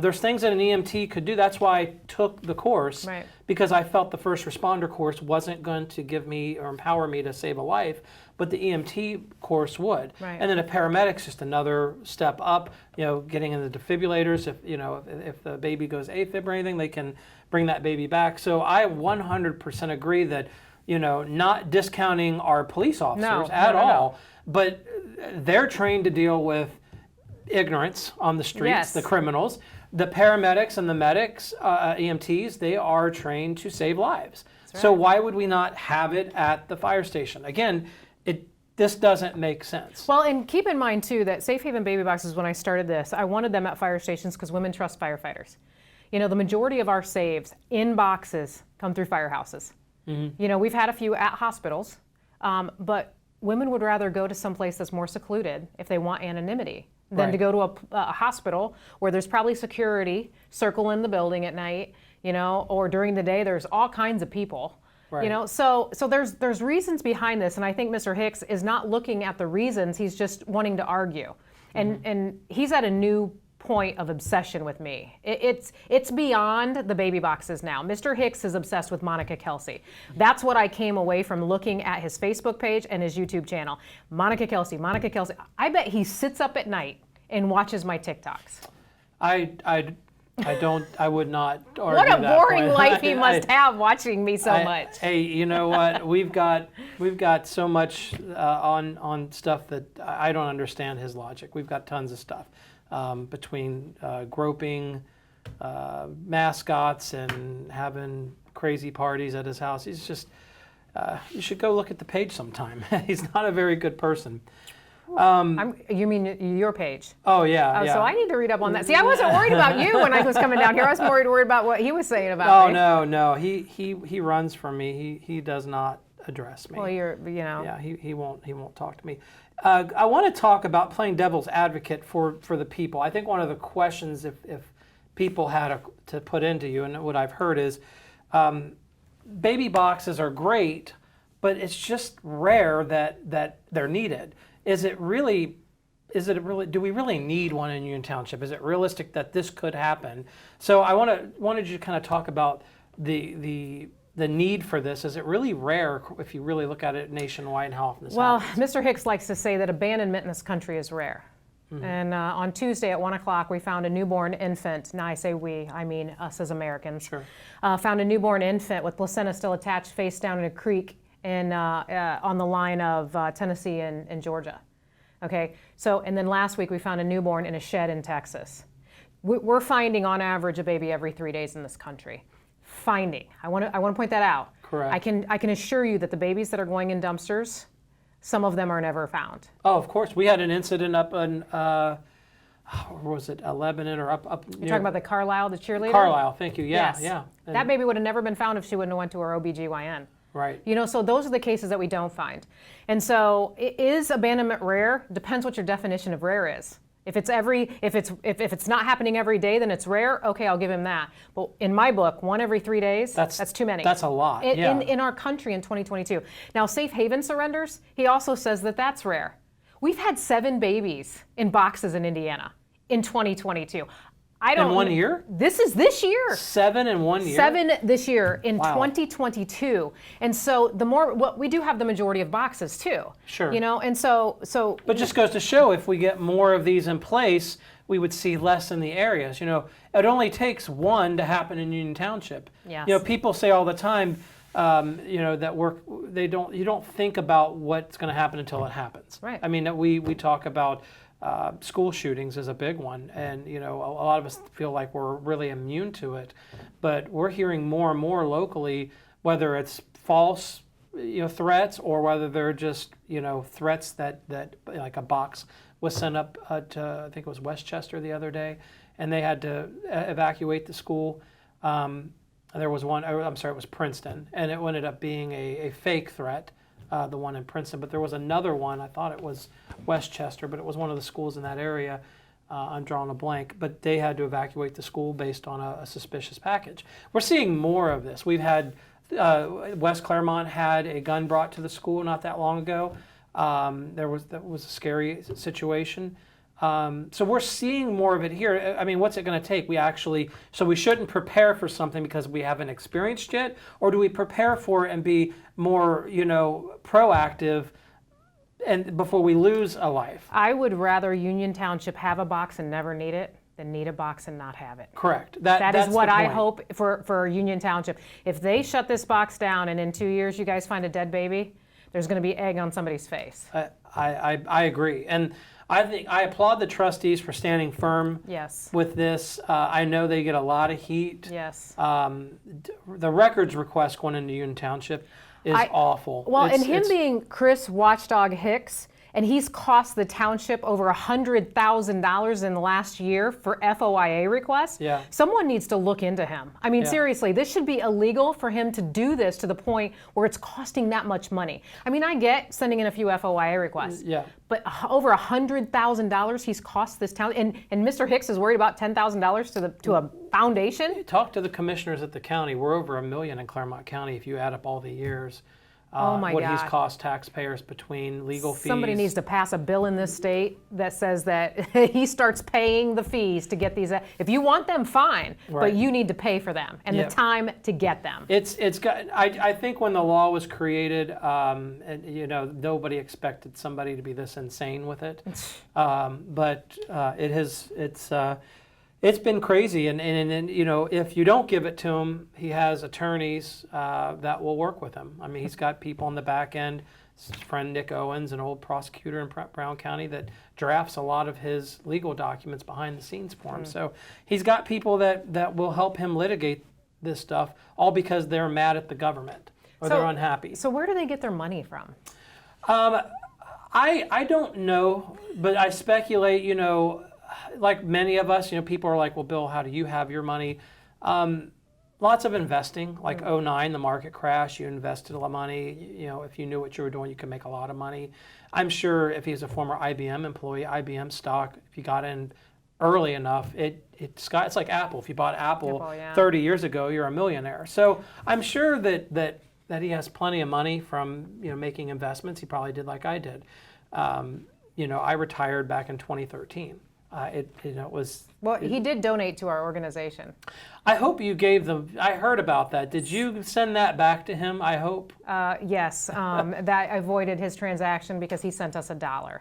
There's things that an EMT could do. That's why I took the course, Right. because I felt the first responder course wasn't going to give me or empower me to save a life, but the EMT course would. Right. And then a paramedic's just another step up. Getting in the defibrillators. If the baby goes AFib or anything, they can bring that baby back. So I 100% agree that not discounting our police officers at all, but they're trained to deal with ignorance on the streets, Yes. the criminals. The paramedics and the medics, EMTs, they are trained to save lives. So why would we not have it at the fire station? Again, this doesn't make sense. Well, and keep in mind too that Safe Haven baby boxes, when I started this, I wanted them at fire stations because women trust firefighters. The majority of our saves in boxes come through firehouses. Mm-hmm. We've had a few at hospitals, but women would rather go to some place that's more secluded if they want anonymity than to go to a hospital where there's probably security circling the building at night, or during the day there's all kinds of people. Right. So there's reasons behind this, and I think Mr. Hicks is not looking at the reasons, he's just wanting to argue. And he's at a new point of obsession with me. It's beyond the baby boxes now. Mr. Hicks is obsessed with Monica Kelsey. That's what I came away from looking at his Facebook page and his YouTube channel. Monica Kelsey, Monica Kelsey. I bet he sits up at night and watches my TikToks. I would not argue What a that boring point. life he must have watching me so much. Hey, you know what? We've got so much on stuff that I don't understand his logic. We've got tons of stuff between groping mascots and having crazy parties at his house. He's just you should go look at the page sometime. He's not a very good person. You mean your page? Oh yeah. Oh, yeah. so I need to read up on that. See, I wasn't worried about you when I was coming down here. I was more worried about what he was saying about me. No. He runs from me. He does not address me. Well, Yeah, he won't talk to me. I want to talk about playing devil's advocate for the people. I think one of the questions if people had to put into you, and what I've heard is, baby boxes are great, but it's just rare that they're needed. Do we really need one in Union Township? Is it realistic that this could happen? So I wanted you to kind of talk about the need for this. Is it really rare if you really look at it nationwide and how often this happens? Well, Mr. Hicks likes to say that abandonment in this country is rare. Mm-hmm. And on Tuesday at 1 o'clock, we found a newborn infant. Now I say we, I mean us as Americans. Sure. Found a newborn infant with placenta still attached, face down in a creek on the line of Tennessee and Georgia. Okay, and then last week we found a newborn in a shed in Texas. We're finding on average a baby every 3 days in this country. I want to point that out. Correct. I can assure you that the babies that are going in dumpsters, some of them are never found. Oh, of course. We had an incident up in, where was it, Lebanon or up You're near talking about the Carlisle, the cheerleader? Carlisle, thank you. Yeah, Yes. yeah. That baby would have never been found if she wouldn't have went to her OBGYN. Right. So those are the cases that we don't find. And so is abandonment rare? Depends what your definition of rare is. If it's not happening every day, then it's rare. Okay, I'll give him that. But in my book, one every 3 days, that's too many. That's a lot. In our country in 2022. Now, Safe Haven surrenders, he also says that that's rare. We've had 7 babies in boxes in Indiana in 2022. In 1 year? This is this year. 7 in 1 year? 7 this year in Wow. 2022. And so we do have the majority of boxes too. Sure. And so. But just goes to show if we get more of these in place, we would see less in the areas. It only takes one to happen in Union Township. Yes. People say all the time, that you don't think about what's going to happen until it happens. Right. I mean, we talk about school shootings is a big one, and a lot of us feel like we're really immune to it, but we're hearing more and more locally, whether it's false threats or whether they're just threats that like a box was sent up to, I think it was Westchester the other day, and they had to evacuate the school. There was one, I'm sorry, it was Princeton, and it ended up being a fake threat. the one in Princeton, but there was another one. I thought it was Westchester, but it was one of the schools in that area. I'm drawing a blank, but they had to evacuate the school based on a suspicious package. We're seeing more of this. We've had West Claremont had a gun brought to the school not that long ago. That was a scary situation. So we're seeing more of it here. I mean, what's it going to take? So we shouldn't prepare for something because we haven't experienced yet, or do we prepare for it and be more, proactive and before we lose a life? I would rather Union Township have a box and never need it than need a box and not have it. Correct. That is that's what the I point. hope for Union Township. If they shut this box down and in 2 years you guys find a dead baby, there's going to be egg on somebody's face. I agree, and I applaud the trustees for standing firm. Yes. With this. I know they get a lot of heat. Yes. The records request going into Union Township is awful. Well, and him being Chris Watchdog Hicks, and he's cost the township over $100,000 in the last year for FOIA requests. Yeah. Someone needs to look into him. I mean, Yeah. seriously, this should be illegal for him to do this to the point where it's costing that much money. I mean, I get sending in a few FOIA requests. Yeah. But over $100,000 he's cost this town, and Mr. Hicks is worried about $10,000 to a foundation. Talk to the commissioners at the county. We're over $1 million in Claremont County if you add up all the years. Oh my what God. he's cost taxpayers between legal fees. Somebody needs to pass a bill in this state that says that he starts paying the fees to get these. If you want them, fine, Right. but you need to pay for them and Yeah. the time to get them. It's got. I think when the law was created, and nobody expected somebody to be this insane with it, but it's been crazy, and if you don't give it to him, he has attorneys that will work with him. I mean, he's got people on the back end. His friend Nick Owens, an old prosecutor in Brown County, that drafts a lot of his legal documents behind the scenes for him. So he's got people that will help him litigate this stuff, all because they're mad at the government or they're unhappy. So where do they get their money from? I don't know, but I speculate, like many of us, people are like, well, Bill, how do you have your money? Lots of investing, like 2009, the market crash, you invested a lot of money. If you knew what you were doing, you could make a lot of money. I'm sure if he's a former IBM employee, IBM stock, if you got in early enough, it's like Apple. If you bought Apple 30 years ago, you're a millionaire. So I'm sure that he has plenty of money from making investments. He probably did like I did. I retired back in 2013. It was. Well, he did donate to our organization. I hope you gave them. I heard about that. Did you send that back to him? I hope. Yes, that avoided his transaction because he sent us $1.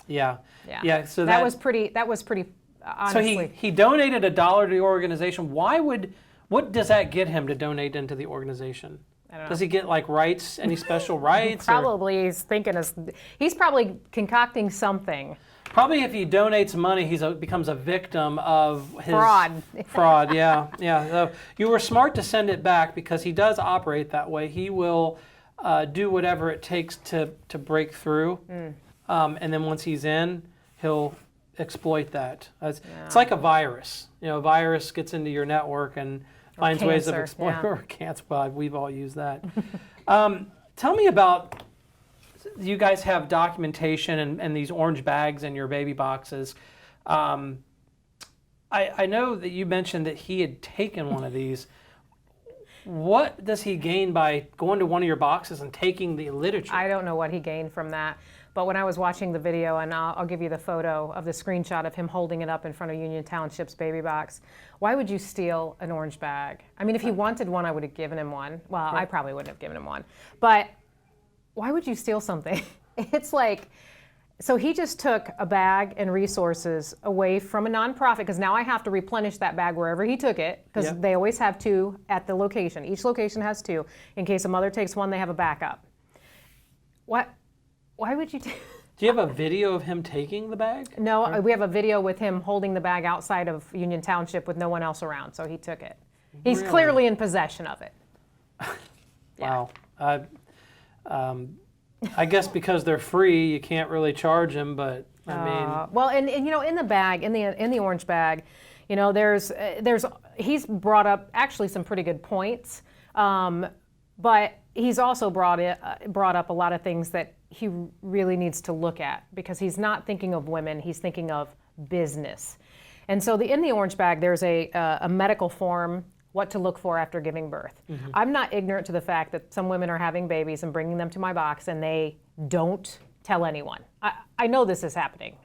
Yeah. Yeah. So that was pretty. Honestly. So he donated $1 to the organization. What does that get him to donate into the organization? I don't know. Does he get like rights? Any special rights? Probably he's probably concocting something. Probably if he donates money, he becomes a victim of his Fraud. Fraud, yeah. So you were smart to send it back because he does operate that way. He will do whatever it takes to break through, and then once he's in, he'll exploit that. It's like a virus. A virus gets into your network and finds ways of exploiting. Yeah. Or cancer. Well, we've all used that. Tell me about. You guys have documentation and these orange bags in your baby boxes. I know that you mentioned that he had taken one of these. What does he gain by going to one of your boxes and taking the literature? I don't know what he gained from that. But when I was watching the video, and I'll give you the photo of the screenshot of him holding it up in front of Union Township's baby box. Why would you steal an orange bag? I mean, if he wanted one, I would have given him one. Well, I probably wouldn't have given him one. But why would you steal something? It's like, so he just took a bag and resources away from a nonprofit, because now I have to replenish that bag wherever he took it, because they always have 2 at the location. Each location has 2. In case a mother takes one, they have a backup. Why would you do? Do you have a video of him taking the bag? No, we have a video with him holding the bag outside of Union Township with no one else around, so he took it. He's Really? clearly in possession of it. Wow. I guess because they're free, you can't really charge them, but I mean. Well, and in the bag, in the orange bag, he's brought up actually some pretty good points, but he's also brought up a lot of things that he really needs to look at, because he's not thinking of women, he's thinking of business. And so in the orange bag, there's a medical form, what to look for after giving birth. Mm-hmm. I'm not ignorant to the fact that some women are having babies and bringing them to my box and they don't tell anyone. I know this is happening.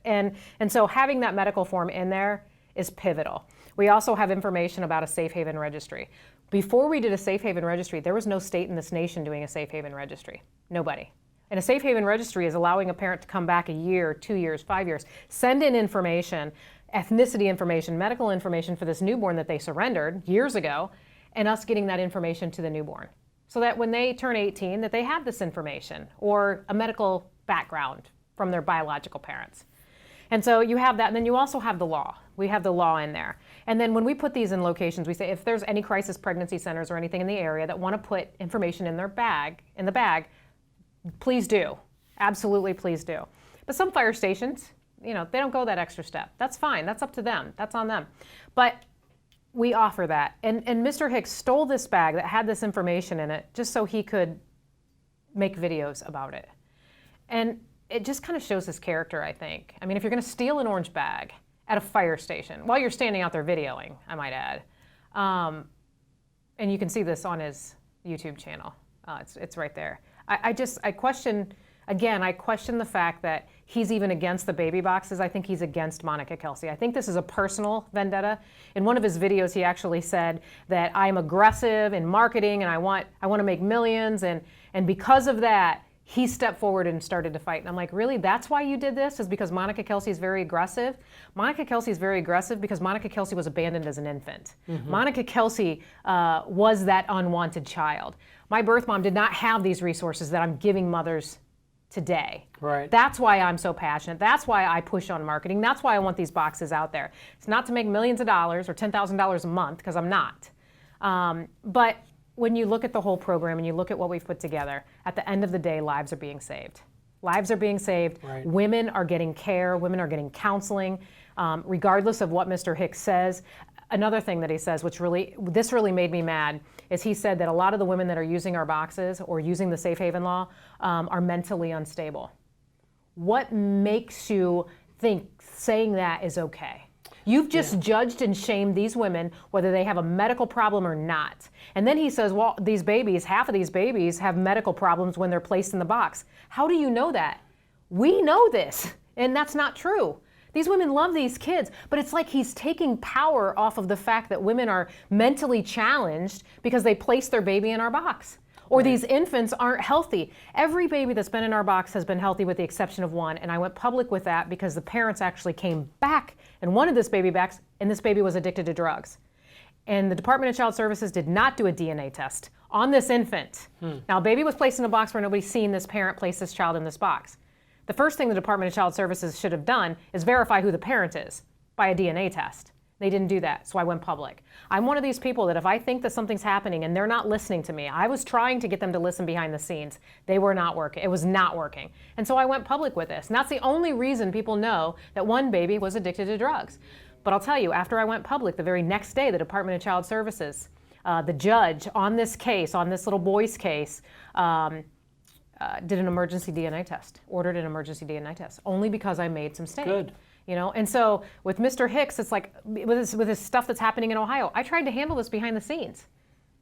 And so having that medical form in there is pivotal. We also have information about a safe haven registry. Before we did a safe haven registry, there was no state in this nation doing a safe haven registry. Nobody. And a safe haven registry is allowing a parent to come back a year, 2 years, 5 years, send in information, ethnicity information, medical information for this newborn that they surrendered years ago, and us getting that information to the newborn. So that when they turn 18, that they have this information or a medical background from their biological parents. And so you have that, and then you also have the law. We have the law in there. And then when we put these in locations, we say if there's any crisis pregnancy centers or anything in the area that want to put information in the bag, please do. Absolutely, please do. But some fire stations, they don't go that extra step. That's fine. That's up to them. That's on them. But we offer that. And Mr. Hicks stole this bag that had this information in it just so he could make videos about it. And it just kind of shows his character, I think. I mean, if you're going to steal an orange bag at a fire station while you're standing out there videoing, I might add, and you can see this on his YouTube channel. It's right there. I question the fact that he's even against the baby boxes. I think he's against Monica Kelsey. I think this is a personal vendetta. In one of his videos, he actually said that I'm aggressive in marketing and I want to make millions, and because of that, he stepped forward and started to fight. And I'm like, really? That's why you did this? Is because Monica Kelsey is very aggressive? Monica Kelsey is very aggressive because Monica Kelsey was abandoned as an infant. Mm-hmm. Monica Kelsey was that unwanted child. My birth mom did not have these resources that I'm giving mothers today. Right. That's why I'm so passionate. That's why I push on marketing. That's why I want these boxes out there. It's not to make millions of dollars or $10,000 a month, because I'm not. But when you look at the whole program and you look at what we've put together, at the end of the day, lives are being saved. Lives are being saved. Right. Women are getting care. Women are getting counseling, regardless of what Mr. Hicks says. Another thing that he says, this really made me mad, is he said that a lot of the women that are using our boxes or using the safe haven law are mentally unstable. What makes you think saying that is okay? You've just judged and shamed these women, whether they have a medical problem or not. And then he says, well, these babies, half of these babies have medical problems when they're placed in the box. How do you know that? We know this, and that's not true. These women love these kids, but it's like he's taking power off of the fact that women are mentally challenged because they place their baby in our box. Or these infants aren't healthy. Every baby that's been in our box has been healthy with the exception of one, and I went public with that because the parents actually came back and wanted this baby back, and this baby was addicted to drugs. And the Department of Child Services did not do a DNA test on this infant. Now, a baby was placed in a box where nobody's seen this parent place this child in this box. The first thing the Department of Child Services should have done is verify who the parent is by a DNA test. They didn't do that, so I went public. I'm one of these people that if I think that something's happening and they're not listening to me, I was trying to get them to listen behind the scenes. They were not working. It was not working. And so I went public with this. And that's the only reason people know that one baby was addicted to drugs. But I'll tell you, after I went public, the very next day, the Department of Child Services, the judge on this case, on this little boy's case, did an emergency DNA test, ordered an emergency DNA test, only because I made some stink. Good. And so with Mr. Hicks, it's like with his stuff that's happening in Ohio, I tried to handle this behind the scenes.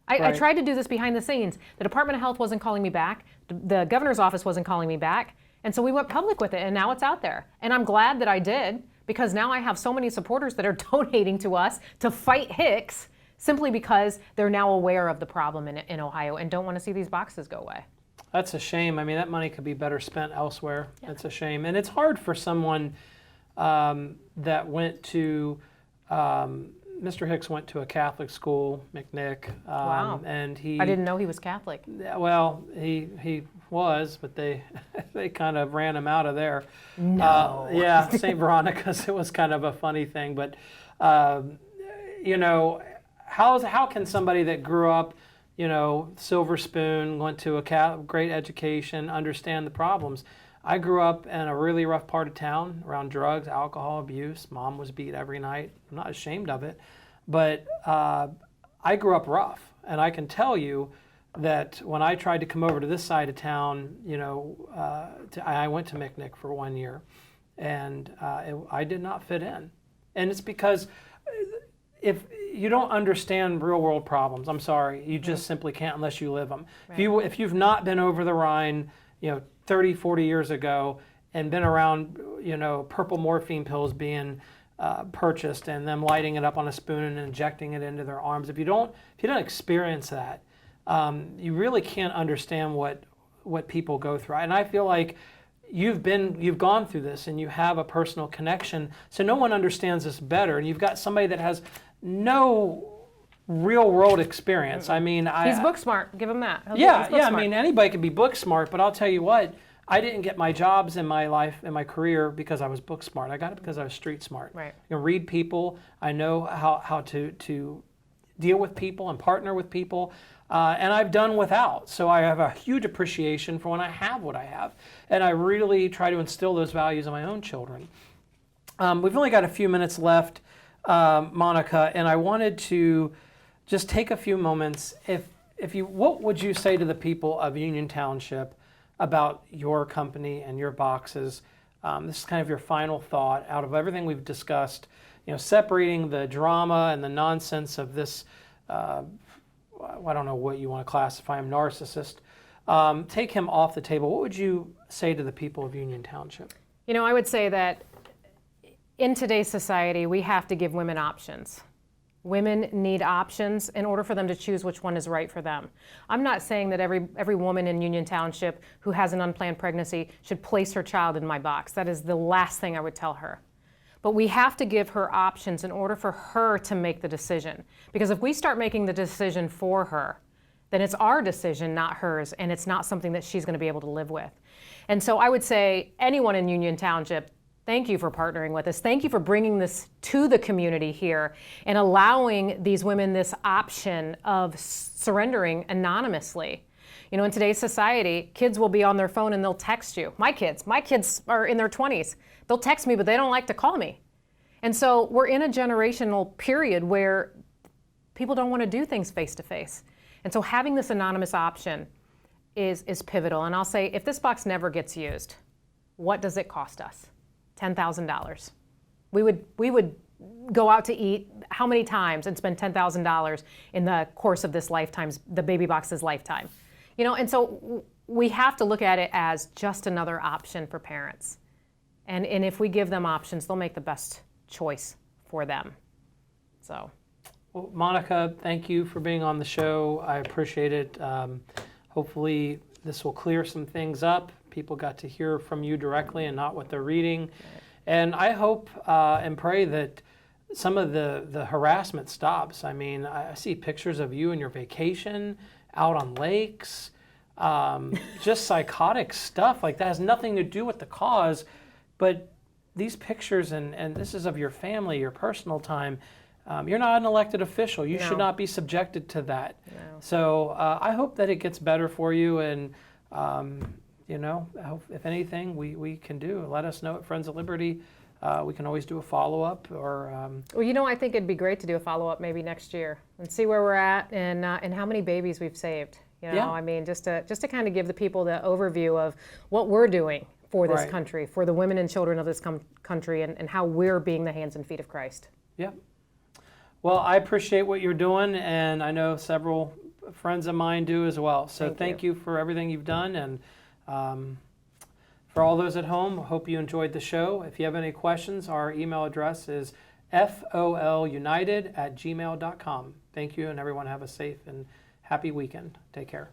I tried to do this behind the scenes. The Department of Health wasn't calling me back. The governor's office wasn't calling me back. And so we went public with it, and now it's out there. And I'm glad that I did, because now I have so many supporters that are donating to us to fight Hicks simply because they're now aware of the problem in Ohio and don't want to see these boxes go away. That's a shame. I mean, that money could be better spent elsewhere. Yeah. That's a shame. And it's hard for someone that went to, Mr. Hicks went to a Catholic school, McNick. Wow. And I didn't know he was Catholic. Well, he was, but they kind of ran him out of there. No. Yeah, St. Veronica's. It was kind of a funny thing. But, how can somebody that grew up, silver spoon, went to a great education, understand the problems? I grew up in a really rough part of town around drugs, alcohol abuse. Mom was beat every night. I'm not ashamed of it. But I grew up rough. And I can tell you that when I tried to come over to this side of town, I went to McNick for 1 year, and I did not fit in. And it's because if you don't understand real world problems, I'm sorry, you just simply can't unless you live them. Right. If you've not been over the Rhine, 30, 40 years ago and been around, purple morphine pills being purchased and them lighting it up on a spoon and injecting it into their arms, if you don't experience that, you really can't understand what people go through. And I feel like you've gone through this and you have a personal connection, so no one understands this better. And you've got somebody that has no real world experience. I mean, He's book smart. Give him that. He's yeah. book I smart. mean, anybody can be book smart, but I'll tell you what, I didn't get my jobs in my life and my career because I was book smart. I got it because I was street smart. Right. Read people. I know how to deal with people and partner with people. And I've done without. So I have a huge appreciation for when I have what I have. And I really try to instill those values in my own children. We've only got a few minutes left, Monica, and I wanted to just take a few moments. What would you say to the people of Union Township about your company and your boxes? This is kind of your final thought out of everything we've discussed, separating the drama and the nonsense of this, I don't know what you want to classify him, narcissist. Take him off the table. What would you say to the people of Union Township? I would say that in today's society, we have to give women options. Women need options in order for them to choose which one is right for them. I'm not saying that every woman in Union Township who has an unplanned pregnancy should place her child in my box. That is the last thing I would tell her. But we have to give her options in order for her to make the decision. Because if we start making the decision for her, then it's our decision, not hers, and it's not something that she's going to be able to live with. And so I would say anyone in Union Township, thank you for partnering with us. Thank you for bringing this to the community here and allowing these women this option of surrendering anonymously. In today's society, kids will be on their phone and they'll text you. My kids are in their 20s. They'll text me, but they don't like to call me. And so we're in a generational period where people don't want to do things face to face. And so having this anonymous option is pivotal. And I'll say, if this box never gets used, what does it cost us? $10,000. We would go out to eat how many times and spend $10,000 in the course of the baby box's lifetime. And so we have to look at it as just another option for parents. And if we give them options, they'll make the best choice for them. So. Well, Monica, thank you for being on the show. I appreciate it. Hopefully this will clear some things up. People got to hear from you directly and not what they're reading. Right. And I hope and pray that some of the harassment stops. I mean, I see pictures of you and your vacation out on lakes, just psychotic stuff like that has nothing to do with the cause, but these pictures and this is of your family, your personal time. You're not an elected official. You should not be subjected to that. No. So I hope that it gets better for you, and I hope if anything we can do, let us know at Friends of Liberty. We can always do a follow-up or... Well, I think it'd be great to do a follow-up maybe next year and see where we're at and how many babies we've saved. I mean, just to kind of give the people the overview of what we're doing for this country, for the women and children of this country, and how we're being the hands and feet of Christ. Yep. Well, I appreciate what you're doing, and I know several friends of mine do as well. So thank you for everything you've done, and for all those at home, I hope you enjoyed the show. If you have any questions, our email address is folunited@gmail.com. Thank you, and everyone have a safe and happy weekend. Take care.